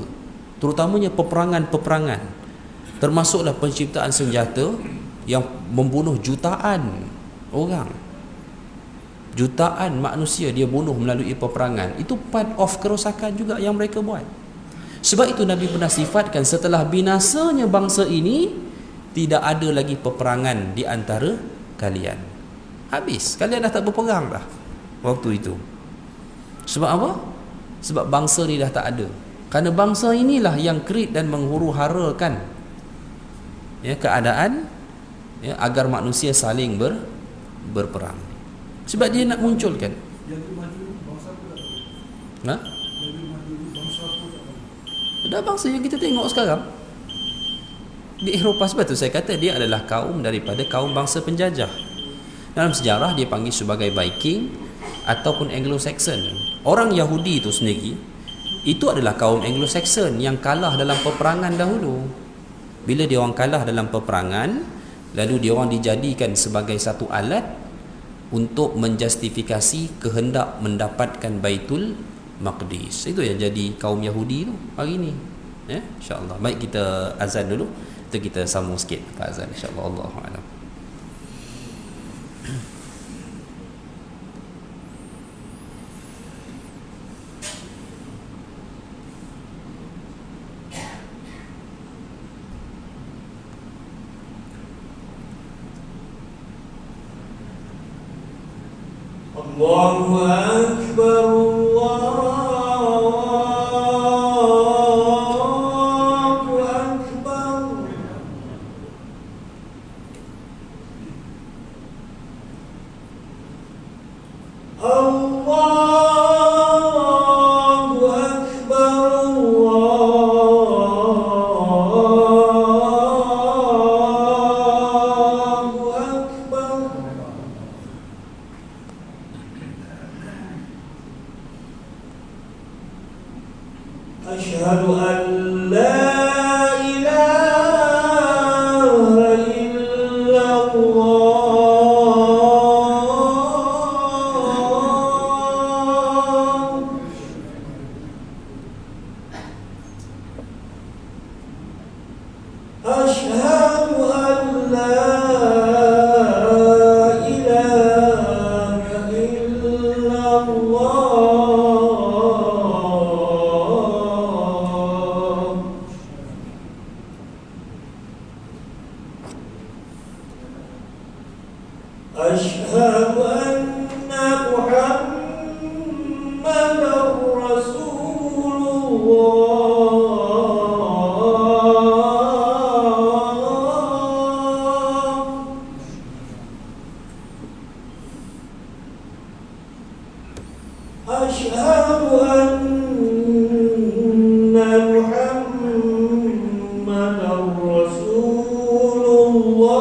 [SPEAKER 2] terutamanya peperangan-peperangan, termasuklah penciptaan senjata yang membunuh jutaan orang, jutaan manusia dia bunuh melalui peperangan. Itu part of kerosakan juga yang mereka buat. Sebab itu Nabi pernah sifatkan setelah binasanya bangsa ini, tidak ada lagi peperangan di antara kalian. Habis, kalian dah tak berperang dah waktu itu. Sebab apa? Sebab bangsa ni dah tak ada. Kerana bangsa inilah yang create dan menghuru-harakan keadaan agar manusia saling berperang. Sebab dia nak munculkan. Dah bangsa yang kita tengok sekarang di Eropah. Sebab tu saya kata dia adalah kaum daripada kaum bangsa penjajah. Dalam sejarah dia panggil sebagai Viking ataupun Anglo-Saxon. Orang Yahudi itu sendiri itu adalah kaum Anglo-Saxon yang kalah dalam peperangan dahulu. Bila dia orang kalah dalam peperangan, lalu dia orang dijadikan sebagai satu alat untuk menjustifikasi kehendak mendapatkan Baitul Maqdis. Itu yang jadi kaum Yahudi tu hari ni. InsyaAllah. Baik, kita azan dulu. Kita sambung sikit ke azan, insyaAllah. Allahu a'lam.
[SPEAKER 3] Allahu Akbar, Allahu Akbar. Allahu Akbar, Allahu Akbar. أشهد أن لا إله إلا الله أشهد أن محمدا رسول الله أشهد أن محمدا رسول الله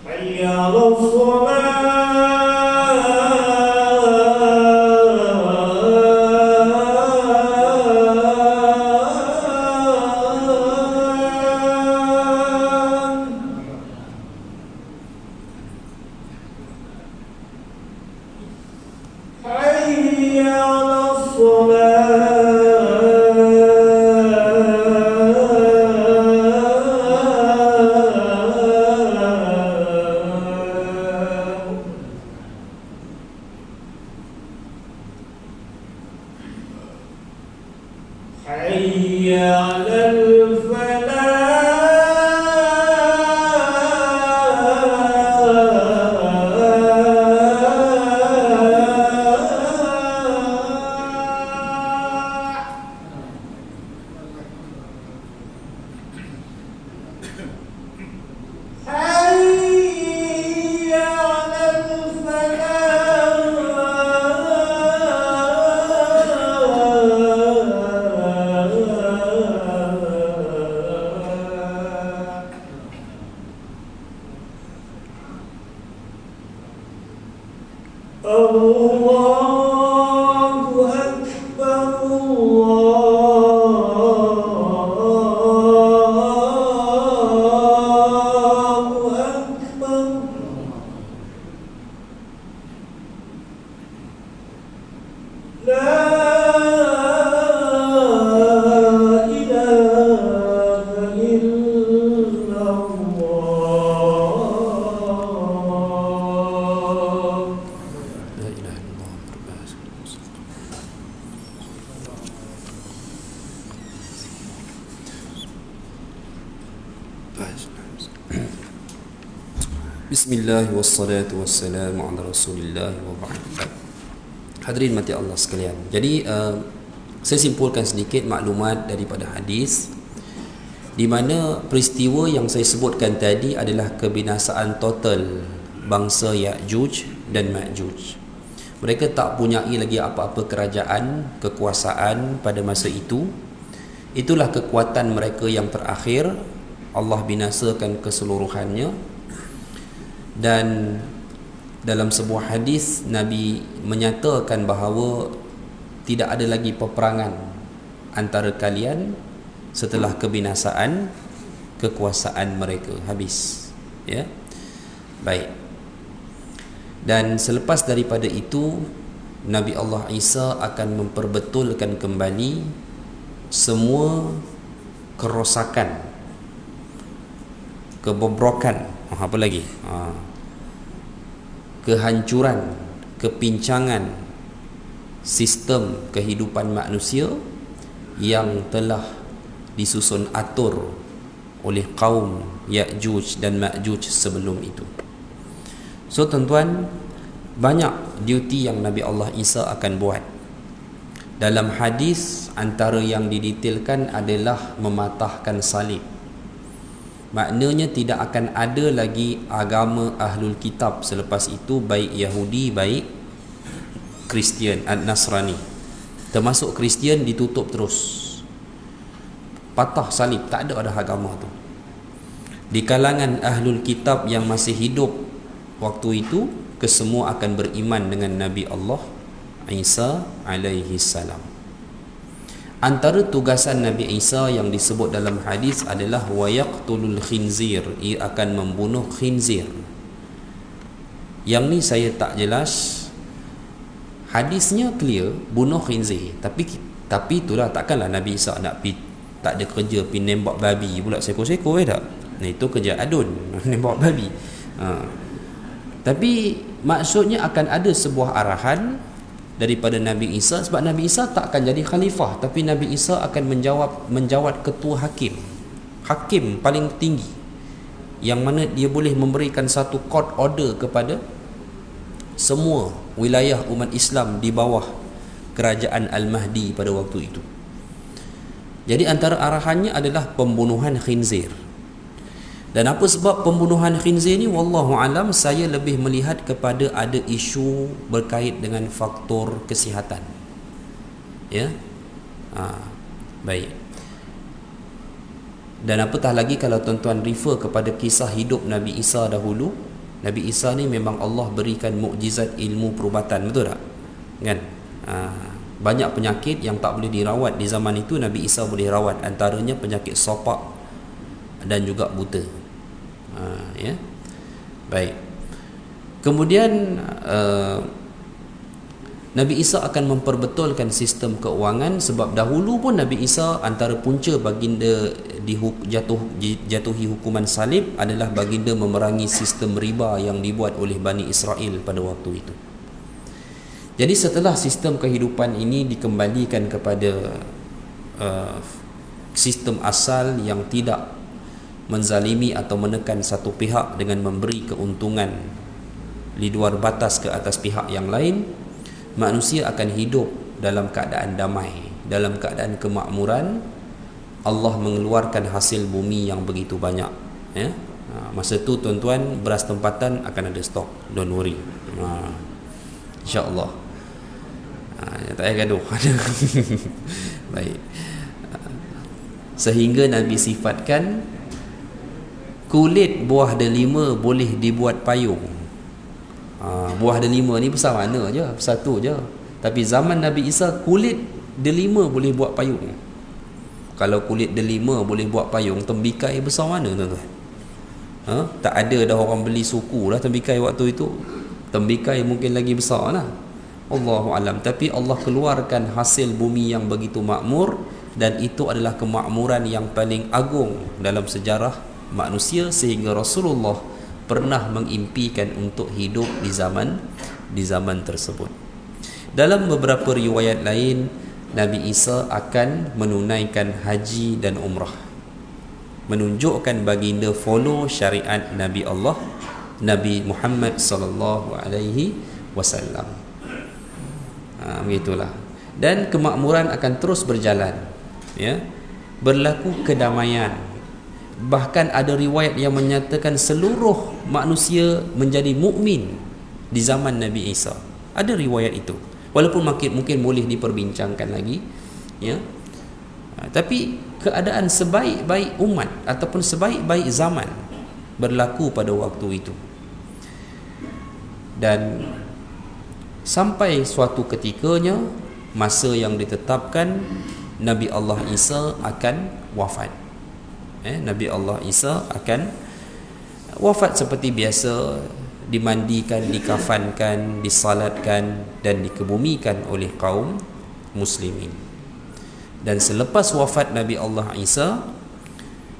[SPEAKER 3] حي على الصلاة حي على الصلاة حي على الفلاح حي على الفلاح الله أكبر الله أكبر لا إله إلا الله
[SPEAKER 2] La ilaha illallah Muhammadur Rasulullah. Bismillah wassalatu wassalamu ala Rasulillah wa ba'd. Hadirin mati Allah sekalian. Jadi saya simpulkan sedikit maklumat daripada hadis, di mana peristiwa yang saya sebutkan tadi adalah kebinasaan total bangsa Ya'juj dan Ma'juj. Mereka tak punyai lagi apa-apa kerajaan, kekuasaan pada masa itu. Itulah kekuatan mereka yang terakhir. Allah binasakan keseluruhannya. Dan dalam sebuah hadis Nabi menyatakan bahawa tidak ada lagi peperangan antara kalian setelah kebinasaan kekuasaan mereka habis, ya. Baik. Dan selepas daripada itu Nabi Allah Isa akan memperbetulkan kembali semua kerosakan, kebobrokan, apa lagi? Kehancuran, kepincangan sistem kehidupan manusia yang telah disusun atur oleh kaum Ya'juj dan Ma'juj sebelum itu. So tuan-tuan, banyak duty yang Nabi Allah Isa akan buat. Dalam hadis antara yang didetailkan adalah mematahkan salib. Maknanya tidak akan ada lagi agama Ahlul Kitab selepas itu, baik Yahudi, baik Kristian, Nasrani. Termasuk Kristian ditutup terus. Patah salib, tak ada agama tu. Di kalangan Ahlul Kitab yang masih hidup waktu itu, kesemua akan beriman dengan Nabi Allah Isa alaihi salam. Antara tugasan Nabi Isa yang disebut dalam hadis adalah wa yaqtulul khinzir, ia akan membunuh khinzir. Yang ni saya tak jelas. Hadisnya clear, bunuh khinzir. Tapi itulah, takkanlah Nabi Isa nak pi, tak ada kerja pi nembak babi pula sekor-sekor tak. Nah, itu kerja adun nembak babi. Tapi maksudnya akan ada sebuah arahan daripada Nabi Isa, sebab Nabi Isa tak akan jadi khalifah, tapi Nabi Isa akan menjawat ketua hakim paling tinggi, yang mana dia boleh memberikan satu court order kepada semua wilayah umat Islam di bawah kerajaan Al-Mahdi pada waktu itu. Jadi antara arahannya adalah pembunuhan khinzir. Dan apa sebab pembunuhan khinzir ni, wallahu alam, saya lebih melihat kepada ada isu berkait dengan faktor kesihatan. Ya. Baik. Dan apatah lagi kalau tuan-tuan refer kepada kisah hidup Nabi Isa dahulu. Nabi Isa ni memang Allah berikan mukjizat ilmu perubatan, betul tak? Kan? Banyak penyakit yang tak boleh dirawat di zaman itu, Nabi Isa boleh rawat. Antaranya penyakit sopak dan juga buta. Ya. Baik. Kemudian Nabi Isa akan memperbetulkan sistem keuangan, sebab dahulu pun Nabi Isa antara punca baginda jatuhi hukuman salib adalah baginda memerangi sistem riba yang dibuat oleh Bani Israel pada waktu itu. Jadi setelah sistem kehidupan ini dikembalikan kepada sistem asal yang tidak menzalimi atau menekan satu pihak dengan memberi keuntungan di luar batas ke atas pihak yang lain, manusia akan hidup dalam keadaan damai, dalam keadaan kemakmuran. Allah mengeluarkan hasil bumi yang begitu banyak, ya. Masa tu tuan-tuan, beras tempatan akan ada stok, don't worry. InsyaAllah. Tak payah gaduh. Baik. Sehingga Nabi sifatkan kulit buah delima boleh dibuat payung. Buah delima ni besar mana je, satu je. Tapi zaman Nabi Isa, kulit delima boleh buat payung. Kalau kulit delima boleh buat payung, tembikai besar mana tuan-tuan? Tak ada dah orang beli suku lah tembikai waktu itu. Tembikai mungkin lagi besar lah. Allahu alam. Tapi Allah keluarkan hasil bumi yang begitu makmur, dan itu adalah kemakmuran yang paling agung dalam sejarah manusia, sehingga Rasulullah pernah mengimpikan untuk hidup di zaman tersebut. Dalam beberapa riwayat lain, Nabi Isa akan menunaikan haji dan umrah, menunjukkan baginda follow syariat Nabi Allah, Nabi Muhammad sallallahu alaihi wasallam. Begitulah. Dan kemakmuran akan terus berjalan, ya. Berlaku kedamaian. Bahkan ada riwayat yang menyatakan seluruh manusia menjadi mukmin di zaman Nabi Isa. Ada riwayat itu. Walaupun mungkin boleh diperbincangkan lagi, ya. Tapi keadaan sebaik-baik umat ataupun sebaik-baik zaman berlaku pada waktu itu. Dan sampai suatu ketikanya, masa yang ditetapkan, Nabi Allah Isa akan wafat. Nabi Allah Isa akan wafat seperti biasa, dimandikan, dikafankan, disalatkan dan dikebumikan oleh kaum muslimin. Dan selepas wafat Nabi Allah Isa,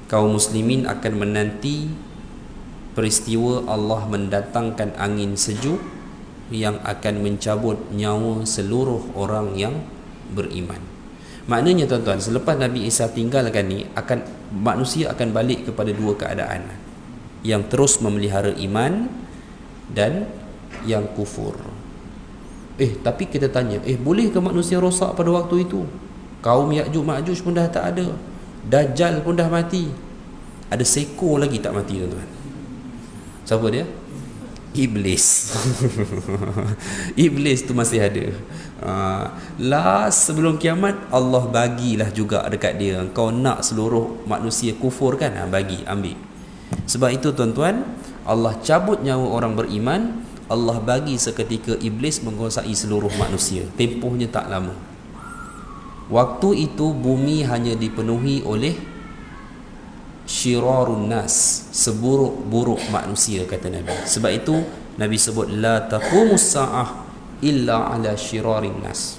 [SPEAKER 2] kaum muslimin akan menanti peristiwa Allah mendatangkan angin sejuk yang akan mencabut nyawa seluruh orang yang beriman. Maknanya tuan-tuan, selepas Nabi Isa tinggalkan ni, manusia akan balik kepada dua keadaan, yang terus memelihara iman dan yang kufur. Tapi kita tanya, boleh ke manusia rosak pada waktu itu? Kaum Ya'juj Ma'juj pun dah tak ada, Dajjal pun dah mati, ada seekor lagi tak mati tuan-tuan. Siapa dia? Iblis. Iblis tu masih ada. Last sebelum kiamat, Allah bagilah juga dekat dia. Kau nak seluruh manusia kufur kan? Bagi, ambil. Sebab itu tuan-tuan, Allah cabut nyawa orang beriman, Allah bagi seketika Iblis menguasai seluruh manusia. Tempohnya tak lama. Waktu itu bumi hanya dipenuhi oleh syirarun nas, seburuk-buruk manusia, kata Nabi. Sebab itu Nabi sebut la taqumus sa'ah illa ala syirarin nas.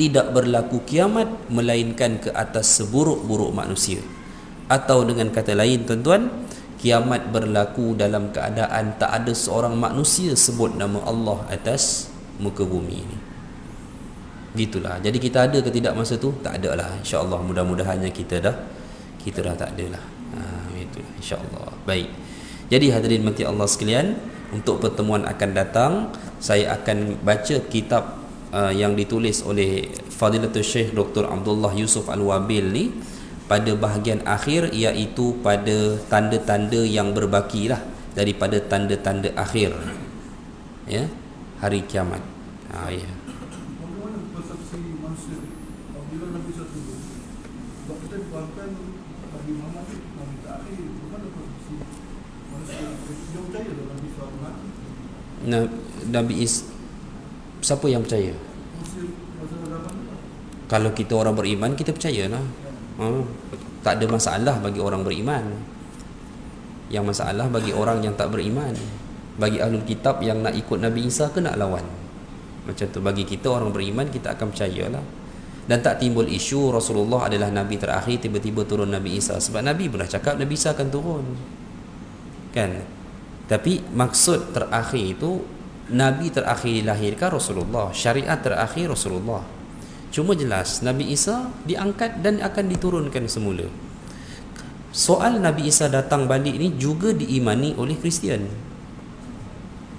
[SPEAKER 2] Tidak berlaku kiamat melainkan ke atas seburuk-buruk manusia. Atau dengan kata lain tuan-tuan, kiamat berlaku dalam keadaan tak ada seorang manusia sebut nama Allah atas muka bumi ini. Gitulah. Jadi kita ada ke tidak masa tu? Tak ada lah. InsyaAllah mudah-mudahannya kita dah tak ada lah. Itulah insyaAllah. Baik. Jadi hadirin mati Allah sekalian, untuk pertemuan akan datang saya akan baca kitab yang ditulis oleh Fadilatul Syekh Dr. Abdullah Yusuf Al-Wabil ni pada bahagian akhir, iaitu pada tanda-tanda yang berbaki lah daripada tanda-tanda akhir, ya, hari kiamat. Ya.
[SPEAKER 4] Bagaimana persepsi manusia apabila Nabi SAW turun? Sebab kita dibuatkan bagi Muhammad Nabi terakhir, bagaimana persepsi manusia? Dia percaya tak Nabi SAW mati?
[SPEAKER 2] Siapa yang percaya?
[SPEAKER 4] Manusia masa zaman tu.
[SPEAKER 2] Kalau kita orang beriman, kita percayalah. Tak ada masalah bagi orang beriman. Yang masalah bagi orang yang tak beriman. Bagi ahlul kitab yang nak ikut Nabi Isa ke nak lawan, macam tu. Bagi kita orang beriman, kita akan percayalah. Dan tak timbul isu Rasulullah adalah Nabi terakhir, tiba-tiba turun Nabi Isa. Sebab Nabi pernah cakap Nabi Isa akan turun, kan? Tapi maksud terakhir itu, Nabi terakhir dilahirkan Rasulullah, syariat terakhir Rasulullah. Cuma jelas Nabi Isa diangkat dan akan diturunkan semula. Soal Nabi Isa datang balik ni juga diimani oleh Kristian.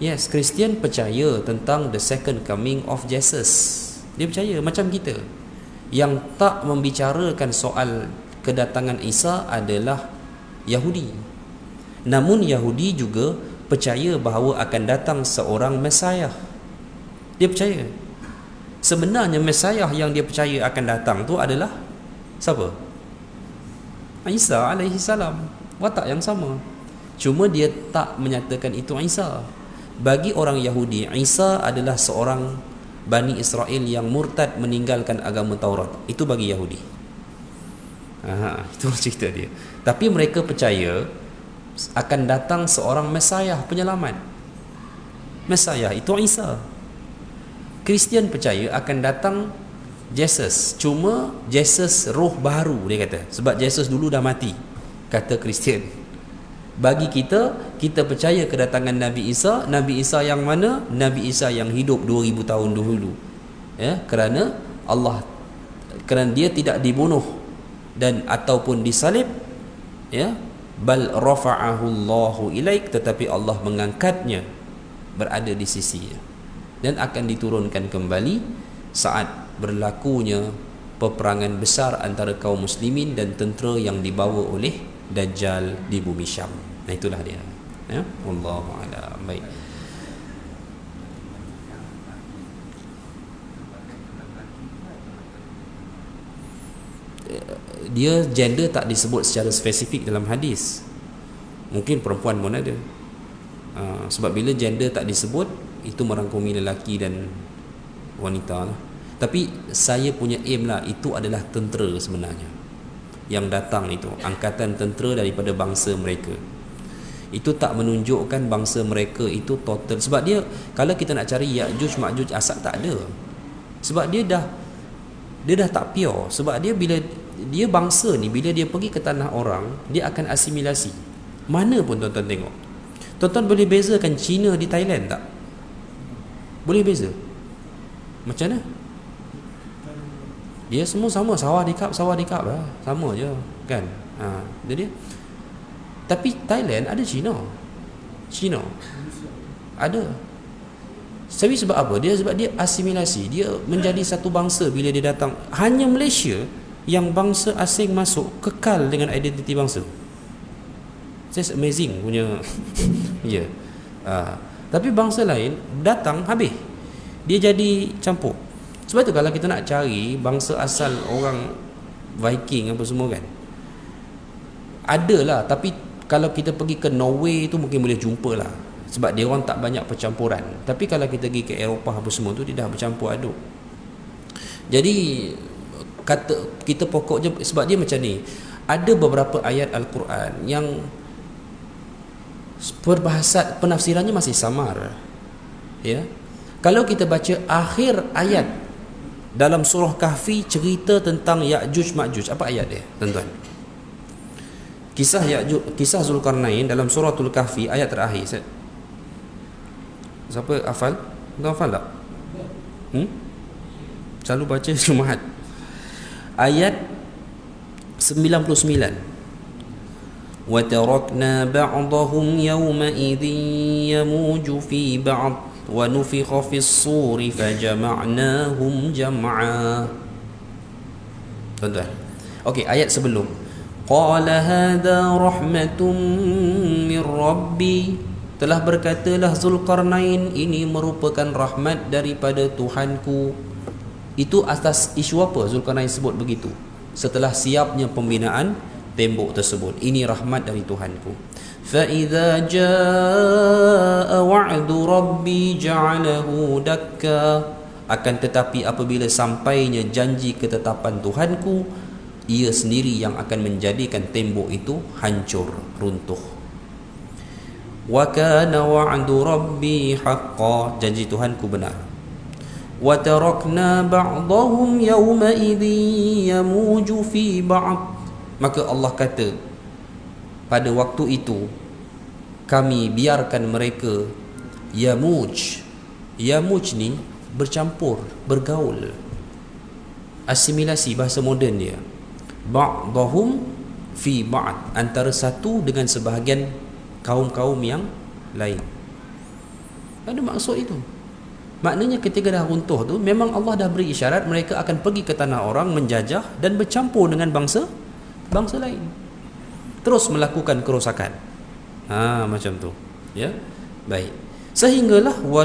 [SPEAKER 2] Yes, Kristian percaya tentang the second coming of Jesus. Dia percaya macam kita. Yang tak membicarakan soal kedatangan Isa adalah Yahudi. Namun Yahudi juga percaya bahawa akan datang seorang Mesiah. Dia percaya. Sebenarnya Mesiah yang dia percaya akan datang tu adalah siapa? Isa alaihi salam. Watak yang sama. Cuma dia tak menyatakan itu Isa. Bagi orang Yahudi, Isa adalah seorang Bani Israel yang murtad meninggalkan agama Taurat. Itu bagi Yahudi. Itu cerita dia. Tapi mereka percaya akan datang seorang Mesiah, penyelamat. Mesiah itu Isa. Kristian percaya akan datang Jesus. Cuma Jesus roh baru, dia kata. Sebab Jesus dulu dah mati, kata Kristian. Bagi kita, kita percaya kedatangan Nabi Isa. Nabi Isa yang mana? Nabi Isa yang hidup 2000 tahun dahulu, ya, kerana dia tidak dibunuh dan ataupun disalib, ya, bal rafa'ahu Allahu ilaik, tetapi Allah mengangkatnya berada di sisinya dan akan diturunkan kembali saat berlakunya peperangan besar antara kaum muslimin dan tentera yang dibawa oleh Dajjal di bumi Syam. Nah, itulah dia, ya. Wallahu a'lam. Baik. Dia gender tak disebut secara spesifik dalam hadis. Mungkin perempuan pun ada. Sebab bila gender tak disebut, itu merangkumi lelaki dan wanita lah. Tapi saya punya aim lah, itu adalah tentera sebenarnya yang datang itu, angkatan tentera daripada bangsa mereka. Itu tak menunjukkan bangsa mereka itu total. Sebab dia, kalau kita nak cari Ya'juj Ma'juj asal tak ada. Sebab dia dah tak pure. Sebab dia, bila dia bangsa ni, bila dia pergi ke tanah orang, dia akan asimilasi. Mana pun tuan-tuan tengok. Tuan-tuan boleh bezakan Cina di Thailand tak? Boleh beza? Macam mana? Dia semua sama, sawah di kap lah, sama je, kan? Jadi, tapi Thailand ada Cina ada. Tapi sebab apa? Sebab dia asimilasi, dia menjadi satu bangsa bila dia datang. Hanya Malaysia yang bangsa asing masuk kekal dengan identiti bangsa. That's amazing punya. Ya. Tapi bangsa lain datang habis, dia jadi campur. Sebab tu kalau kita nak cari bangsa asal orang Viking apa semua kan, adalah. Tapi kalau kita pergi ke Norway tu mungkin boleh jumpa lah, sebab dia orang tak banyak percampuran. Tapi kalau kita pergi ke Eropah apa semua tu, dia dah bercampur aduk. Jadi kata kita pokoknya, sebab dia macam ni, ada beberapa ayat Al-Quran yang Perbahasan penafsirannya masih samar. Ya. Kalau kita baca akhir ayat dalam surah Kahfi cerita tentang Ya'juj Ma'juj, apa ayat dia, tuan-tuan? Kisah Zulkarnain dalam suratul Kahfi ayat terakhir. Siapa hafal? Tuan hafal tak? Selalu baca Jumaat. Ayat 99. وَتَرَكْنَا بَعْضَهُمْ يَوْمَئِذٍ يَمُوجُ فِي بَعْضٍ وَنُفِخَ فِي الصُّورِ فَجَمَعْنَاهُمْ جَمْعًا. Tuan-tuan. Okey, ayat sebelum. قَالَ هَذَا رَحْمَةٌ مِّن رَّبِّي. Telah berkatalah Zulkarnain, ini merupakan rahmat daripada Tuhanku. Itu atas isu apa Zulkarnain sebut begitu? Setelah siapnya pembinaan tembok tersebut. Ini rahmat dari Tuhanku. فَإِذَا جَاءَ وَعْدُ رَبِّي جَعَلَهُ دَكَّا. Akan tetapi apabila sampainya janji ketetapan Tuhanku, ia sendiri yang akan menjadikan tembok itu hancur, runtuh. وَكَانَ وَعْدُ رَبِّي حَقًّا. Janji Tuhanku benar. وَتَرَكْنَا بَعْضَهُمْ يَوْمَئِذٍ يَمُوجُ فِي بَعْضٍ. Maka Allah kata, pada waktu itu kami biarkan mereka yamuj. Yamuj ni bercampur, bergaul, asimilasi bahasa moden dia. Ba'dahum fi ba'd, antara satu dengan sebahagian kaum-kaum yang lain. Ada maksud itu. Maknanya ketika dah runtuh tu, memang Allah dah beri isyarat mereka akan pergi ke tanah orang, menjajah dan bercampur dengan bangsa lain, terus melakukan kerosakan. Macam tu. Ya, baik. Sehinggalah wa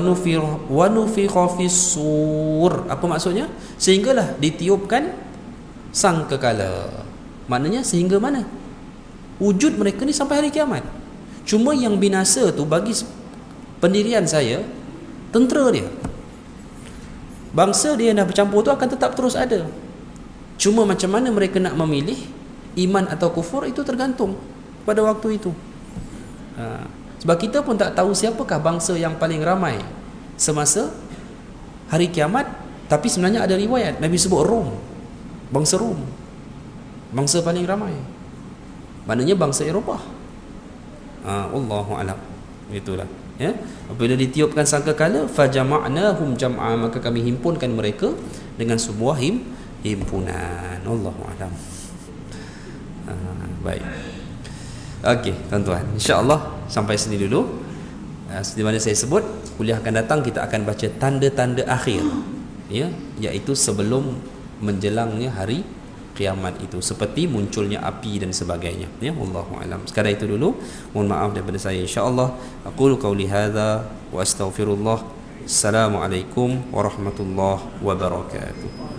[SPEAKER 2] nufikha fis sur. Apa maksudnya? Sehinggalah ditiupkan sangkakala. Maknanya sehingga mana? Wujud mereka ni sampai hari kiamat. Cuma yang binasa tu bagi pendirian saya, tentera dia. Bangsa dia yang dah bercampur tu akan tetap terus ada. Cuma macam mana mereka nak memilih iman atau kufur, itu tergantung pada waktu itu. Sebab kita pun tak tahu siapakah bangsa yang paling ramai semasa hari kiamat. Tapi sebenarnya ada riwayat Nabi sebut Rom, bangsa Rom, bangsa paling ramai. Maknanya bangsa Eropah. Wallahu a'lam. Itulah. Ya, apabila ditiupkan sangkakala, fajama'nahum jam'a, maka kami himpunkan mereka dengan sebuah himpunan. Wallahu a'lam. Baik. Okey, tuan-tuan, insya-Allah sampai sini dulu. Seperti mana saya sebut, kuliah akan datang kita akan baca tanda-tanda akhir, ya, iaitu sebelum menjelangnya hari kiamat itu, seperti munculnya api dan sebagainya. Ya, wallahu alam. Sekadar itu dulu. Mohon maaf daripada saya, insya-Allah. Aqulu qauli hadza wa astaghfirullah. Assalamualaikum warahmatullahi wabarakatuh.